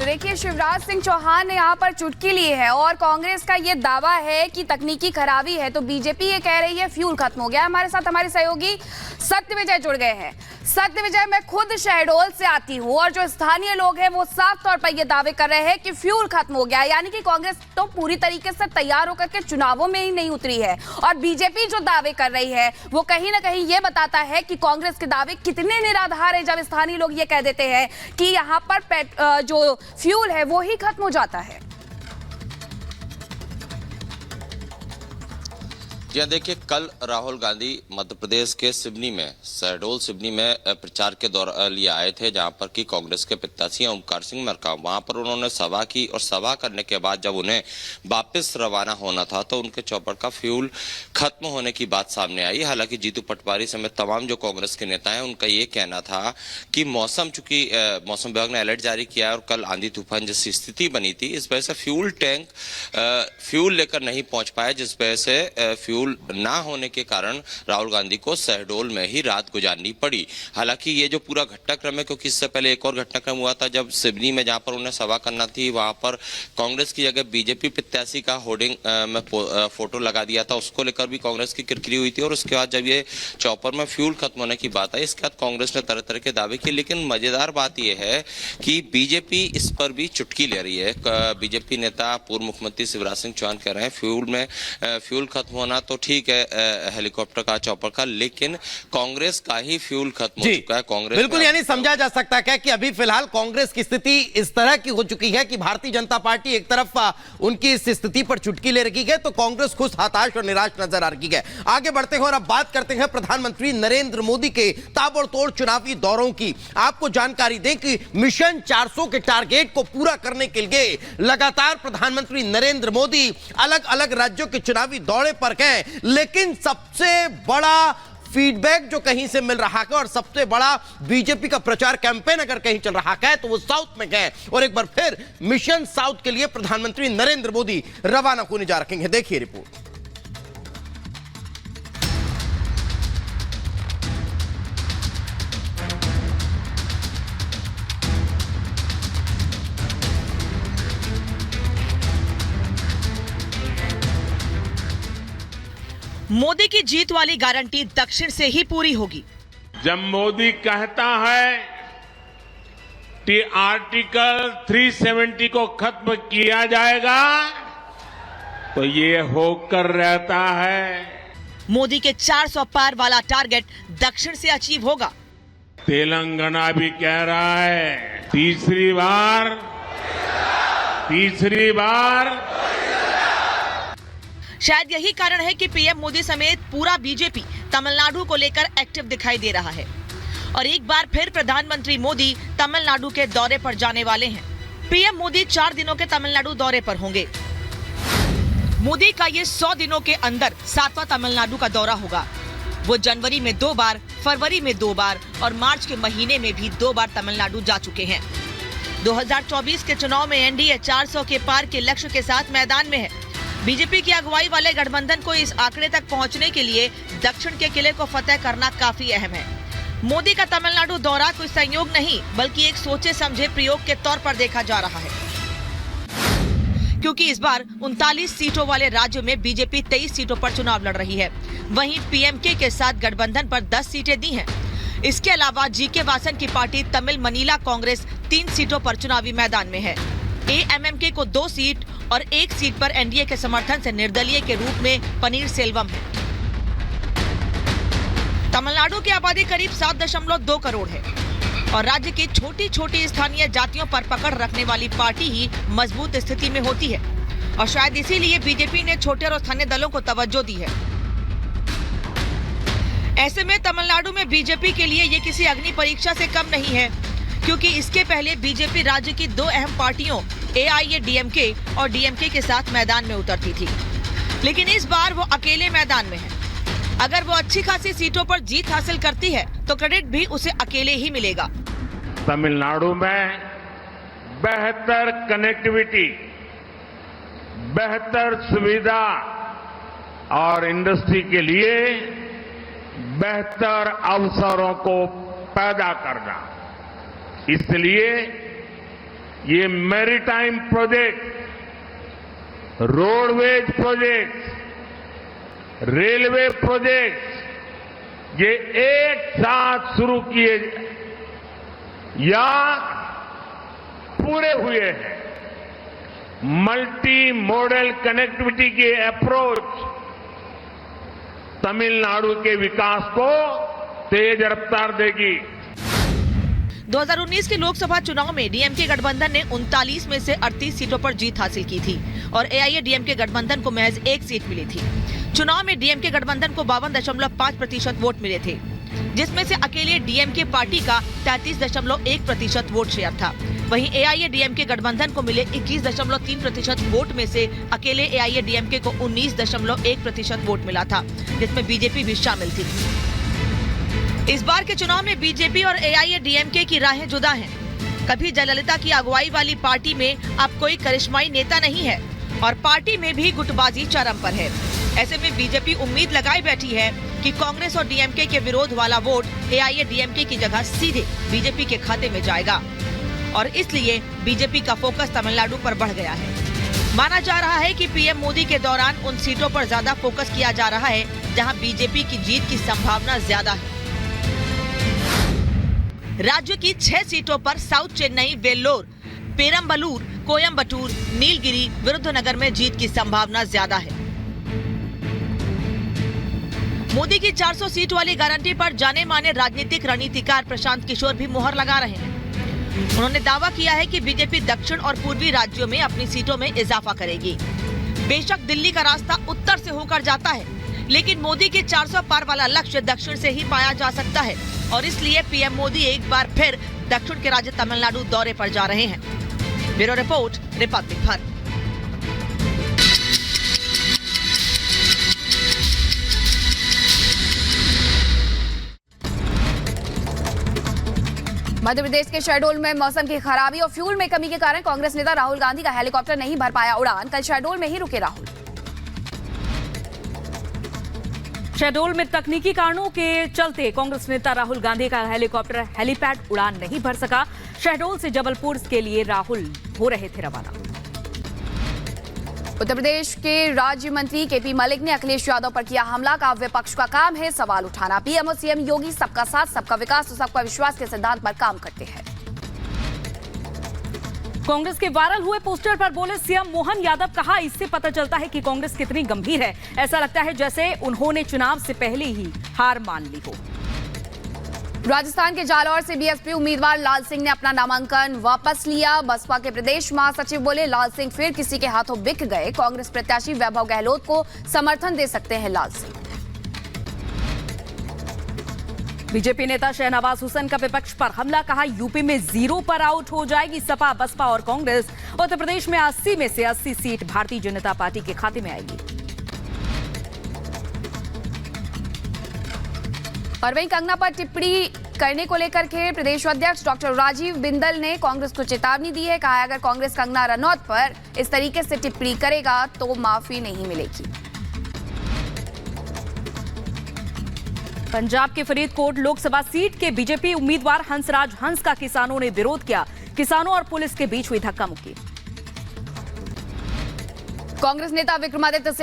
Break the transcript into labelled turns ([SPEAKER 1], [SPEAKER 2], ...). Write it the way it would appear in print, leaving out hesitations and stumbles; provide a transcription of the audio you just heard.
[SPEAKER 1] देखिए, शिवराज सिंह चौहान ने यहाँ पर चुटकी ली है और कांग्रेस का ये दावा है कि तकनीकी खराबी है, तो बीजेपी ये कह रही है फ्यूल खत्म हो गया। हमारे साथ हमारे सहयोगी सत्यविजय जुड़ गए हैं। सत्यविजय, मैं खुद शहडोल से आती हूँ और जो स्थानीय लोग हैं वो साफ तौर पर ये दावे कर रहे हैं कि फ्यूल खत्म हो गया, यानी कि कांग्रेस तो पूरी तरीके से तैयार होकर के चुनावों में ही नहीं उतरी है। और बीजेपी जो दावे कर रही है वो कहीं ना कहीं ये बताता है कि कांग्रेस के दावे कितने निराधार है, जब स्थानीय लोग ये कह देते हैं कि यहाँ पर जो फ्यूल है वो ही खत्म हो जाता है।
[SPEAKER 2] जी देखिए, कल राहुल गांधी मध्य प्रदेश के सिवनी में, शहडोल सिवनी में प्रचार के दौरान लिए आए थे, जहां पर कि कांग्रेस के प्रत्याशी ओमकार सिंह मरकाम, वहां पर उन्होंने सभा की और सभा करने के बाद जब उन्हें वापस रवाना होना था तो उनके चौपर का फ्यूल खत्म होने की बात सामने आई। हालांकि जीतू पटवारी समेत तमाम जो कांग्रेस के नेता हैं उनका ये कहना था कि चूंकि मौसम विभाग ने अलर्ट जारी किया और कल आंधी तूफान जैसी स्थिति बनी थी, इस वजह से फ्यूल टैंक फ्यूल लेकर नहीं पहुंच पाए, जिस वजह से फ्यूल ना होने के कारण राहुल गांधी को शहडोल में ही रात गुजारनी पड़ी। हालांकि ये जो पूरा घटनाक्रम है, क्योंकि इससे पहले एक और घटनाक्रम हुआ था जब सिवनी में, जहां पर उन्हें सभा करना थी, वहां पर कांग्रेस की जगह बीजेपी प्रत्याशी का होर्डिंग में फोटो लगा दिया था, उसको लेकर भी कांग्रेस की किरकिरी हुई थी। और उसके बाद जब ये चौपर में फ्यूल खत्म होने की बात आई, इसके बाद कांग्रेस ने तरह तरह के दावे किए। लेकिन मजेदार बात यह है कि बीजेपी इस पर भी चुटकी ले रही है। बीजेपी नेता पूर्व मुख्यमंत्री शिवराज सिंह चौहान कह रहे हैं फ्यूल खत्म होना तो ठीक है, हेलीकॉप्टर का, चौपर का, लेकिन कांग्रेस का ही फ्यूल खत्म हो चुका है। कांग्रेस
[SPEAKER 3] बिल्कुल, यानी समझा जा सकता है कि अभी फिलहाल कांग्रेस की स्थिति इस तरह की हो चुकी है कि भारतीय जनता पार्टी एक तरफ उनकी इस स्थिति पर चुटकी ले रखी है, तो कांग्रेस खुद हताश और निराश नजर आ रही है। आगे बढ़ते हैं और अब बात करते हैं प्रधानमंत्री नरेंद्र मोदी के ताबड़तोड़ चुनावी दौरों की। आपको जानकारी दें कि मिशन 400 के टारगेट को पूरा करने के लिए लगातार प्रधानमंत्री नरेंद्र मोदी अलग अलग राज्यों के चुनावी दौरे पर गए, लेकिन सबसे बड़ा फीडबैक जो कहीं से मिल रहा है और सबसे बड़ा बीजेपी का प्रचार कैंपेन अगर कहीं चल रहा है तो वो साउथ में गए और एक बार फिर मिशन साउथ के लिए प्रधानमंत्री नरेंद्र मोदी रवाना होने जा रहे हैं। देखिए रिपोर्ट।
[SPEAKER 4] मोदी की जीत वाली गारंटी दक्षिण से ही पूरी होगी।
[SPEAKER 5] जब मोदी कहता है कि आर्टिकल 370 को खत्म किया जाएगा तो ये होकर रहता है।
[SPEAKER 4] मोदी के 400 पार वाला टारगेट दक्षिण से अचीव होगा।
[SPEAKER 5] तेलंगाना भी कह रहा है तीसरी बार।
[SPEAKER 4] शायद यही कारण है कि पीएम मोदी समेत पूरा बीजेपी तमिलनाडु को लेकर एक्टिव दिखाई दे रहा है और एक बार फिर प्रधानमंत्री मोदी तमिलनाडु के दौरे पर जाने वाले हैं। पीएम मोदी 4 दिनों के तमिलनाडु दौरे पर होंगे। मोदी का ये 100 दिनों के अंदर 7वां तमिलनाडु का दौरा होगा। वो जनवरी में 2 बार, फरवरी में 2 बार और मार्च के महीने में भी 2 बार तमिलनाडु जा चुके हैं। 2024 के चुनाव में एनडीए 400 के पार के लक्ष्य के साथ मैदान में है। बीजेपी की अगुवाई वाले गठबंधन को इस आंकड़े तक पहुंचने के लिए दक्षिण के किले को फतेह करना काफी अहम है। मोदी का तमिलनाडु दौरा कोई संयोग नहीं बल्कि एक सोचे समझे प्रयोग के तौर पर देखा जा रहा है, क्योंकि इस बार 39 सीटों वाले राज्यों में बीजेपी 23 सीटों पर चुनाव लड़ रही है। वहीं पीएमके के साथ गठबंधन पर 10 सीटें दी हैं। इसके अलावा जीके वासन की पार्टी तमिल मनीला कांग्रेस 3 सीटों पर चुनावी मैदान में है। एएमएमके को 2 सीट और 1 सीट पर एनडीए के समर्थन से निर्दलीय के रूप में पनीर सेल्वम है। तमिलनाडु की आबादी करीब 7.2 करोड़ है और राज्य की छोटी छोटी स्थानीय जातियों पर पकड़ रखने वाली पार्टी ही मजबूत स्थिति में होती है और शायद इसीलिए बीजेपी ने छोटे और स्थानीय दलों को तवज्जो दी है। ऐसे में तमिलनाडु में बीजेपी के लिए ये किसी अग्नि परीक्षा से कम नहीं है, क्योंकि इसके पहले बीजेपी राज्य की 2 अहम पार्टियों एआईएडीएमके और डीएमके के साथ मैदान में उतरती थी, लेकिन इस बार वो अकेले मैदान में है। अगर वो अच्छी खासी सीटों पर जीत हासिल करती है तो क्रेडिट भी उसे अकेले ही मिलेगा।
[SPEAKER 5] तमिलनाडु में बेहतर कनेक्टिविटी, बेहतर सुविधा और इंडस्ट्री के लिए बेहतर अवसरों को पैदा करना, इसलिए ये maritime project, roadways project, railway project ये एक साथ शुरू किए या पूरे हुए हैं। मल्टी मॉडल कनेक्टिविटी की अप्रोच तमिलनाडु के विकास को तेज रफ्तार देगी।
[SPEAKER 4] 2019 के लोकसभा चुनाव में डीएमके गठबंधन ने 39 में से 38 सीटों पर जीत हासिल की थी और एआईएडीएमके गठबंधन को महज 1 सीट मिली थी। चुनाव में डीएमके गठबंधन को 52.5% वोट मिले थे, जिसमें से अकेले डीएमके पार्टी का 33.1% वोट शेयर था। वहीं एआईएडीएमके गठबंधन को मिले 21.3% वोट में से अकेले एआईएडीएमके को 19.1% वोट मिला था, जिसमें बीजेपी भी शामिल थी। इस बार के चुनाव में बीजेपी और एआईएडीएमके की राहें जुदा हैं। कभी जयललिता की अगुवाई वाली पार्टी में अब कोई करिश्माई नेता नहीं है और पार्टी में भी गुटबाजी चरम पर है। ऐसे में बीजेपी उम्मीद लगाए बैठी है कि कांग्रेस और डीएमके के विरोध वाला वोट एआईएडीएमके की जगह सीधे बीजेपी के खाते में जाएगा और इसलिए बीजेपी का फोकस तमिलनाडु पर बढ़ गया है। माना जा रहा है कि पीएम मोदी के दौरान उन सीटों पर ज्यादा फोकस किया जा रहा है जहां बीजेपी की जीत की संभावना ज्यादा है। राज्य की 6 सीटों पर साउथ चेन्नई, वेल्लोर, पेरम्बलूर, कोयम्बटूर, नीलगिरी, विरुद्धनगर में जीत की संभावना ज्यादा है। मोदी की 400 सीट वाली गारंटी पर जाने माने राजनीतिक रणनीतिकार प्रशांत किशोर भी मुहर लगा रहे हैं। उन्होंने दावा किया है कि बीजेपी दक्षिण और पूर्वी राज्यों में अपनी सीटों में इजाफा करेगी। बेशक दिल्ली का रास्ता उत्तर से होकर जाता है, लेकिन मोदी के 400 पार वाला लक्ष्य दक्षिण से ही पाया जा सकता है और इसलिए पीएम मोदी एक बार फिर दक्षिण के राज्य तमिलनाडु दौरे पर जा रहे हैं। Bureau report, republic Bharat.
[SPEAKER 1] Madhya Pradesh के शहडोल में मौसम की खराबी और फ्यूल में कमी के कारण कांग्रेस नेता राहुल गांधी का हेलीकॉप्टर नहीं भर पाया उड़ान। कल शहडोल में ही रुके राहुल।
[SPEAKER 6] शहडोल में तकनीकी कारणों के चलते कांग्रेस नेता राहुल गांधी का हेलीकॉप्टर हेलीपैड उड़ान नहीं भर सका। शहडोल से जबलपुर के लिए राहुल हो रहे थे रवाना।
[SPEAKER 1] उत्तर प्रदेश के राज्य मंत्री केपी मलिक ने अखिलेश यादव पर किया हमला। का विपक्ष का काम है सवाल उठाना। पीएम और सीएम योगी सबका साथ, सबका विकास और सबका विश्वास के सिद्धांत पर काम करते हैं।
[SPEAKER 6] कांग्रेस के वायरल हुए पोस्टर पर बोले सीएम मोहन यादव। कहा, इससे पता चलता है कि कांग्रेस कितनी गंभीर है। ऐसा लगता है जैसे उन्होंने चुनाव से पहले ही हार मान ली हो।
[SPEAKER 1] राजस्थान के जालौर से बीएसपी उम्मीदवार लाल सिंह ने अपना नामांकन वापस लिया। बसपा के प्रदेश महासचिव बोले लाल सिंह फिर किसी के हाथों बिक गए। कांग्रेस प्रत्याशी वैभव गहलोत को समर्थन दे सकते हैं लाल सिंह।
[SPEAKER 6] बीजेपी नेता शहनवाज हुसैन का विपक्ष पर हमला। कहा, यूपी में 0 पर आउट हो जाएगी सपा, बसपा और कांग्रेस। उत्तर प्रदेश में 80 में से 80 सीट भारतीय जनता पार्टी के खाते में आएगी।
[SPEAKER 1] और वहीं कंगना पर टिप्पणी करने को लेकर के प्रदेश अध्यक्ष डॉक्टर राजीव बिंदल ने कांग्रेस को चेतावनी दी है। कहा, अगर कांग्रेस कंगना रनौत पर इस तरीके से टिप्पणी करेगा तो माफी नहीं मिलेगी।
[SPEAKER 6] पंजाब के फरीदकोट लोकसभा सीट के बीजेपी उम्मीदवार हंसराज हंस का किसानों ने विरोध किया। किसानों और पुलिस के बीच हुई धक्का मुक्की।
[SPEAKER 1] कांग्रेस नेता विक्रमादित्य सिंह